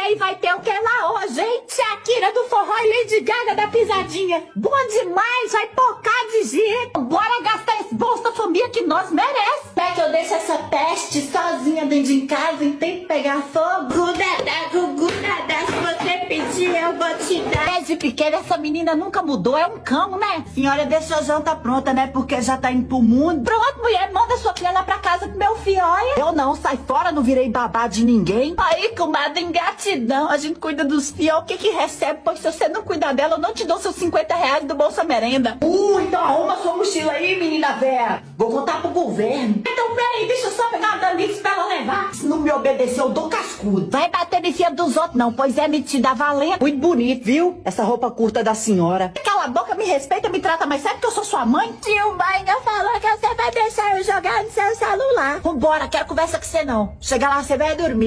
aí vai ter o que lá hoje, hein? Shakira do forró e Lady Gaga da pisadinha. Bom demais, vai pocar de jeito. Bora gastar esse bolso da família que nós merece. É que eu deixo essa peste sozinha dentro de casa e tem que pegar fogo. Gugu, dadá, se você pedir eu vou te dar. Desde pequena essa menina nunca mudou, é um cão, né? Senhora, deixa a janta pronta, né? Porque já tá indo pro mundo. Pronto, mulher, manda sua filha lá pra casa com meu filho, olha. Eu não, sai fora, não virei babá de ninguém. Aí, comadre, ingratidão, a gente cuida dos filhos, o que que recebe? Pois se você não cuidar dela, eu não te dou seus 50 reais do Bolsa Merenda. Então arruma sua mochila aí, menina véia. Vou contar pro governo. Então, peraí, deixa eu só pegar a Danix pra ela levar. Se não me obedecer, eu dou cascudo. Vai bater em filha dos outros, não, pois é metida valendo. Muito bonito, viu? Essa roupa curta da senhora. Cala a boca, me respeita, me trata mais sério que eu sou sua mãe. Tio Manga falou que você vai deixar eu jogar no seu celular. Vambora, quero conversa com você não. Chega lá, você vai dormir.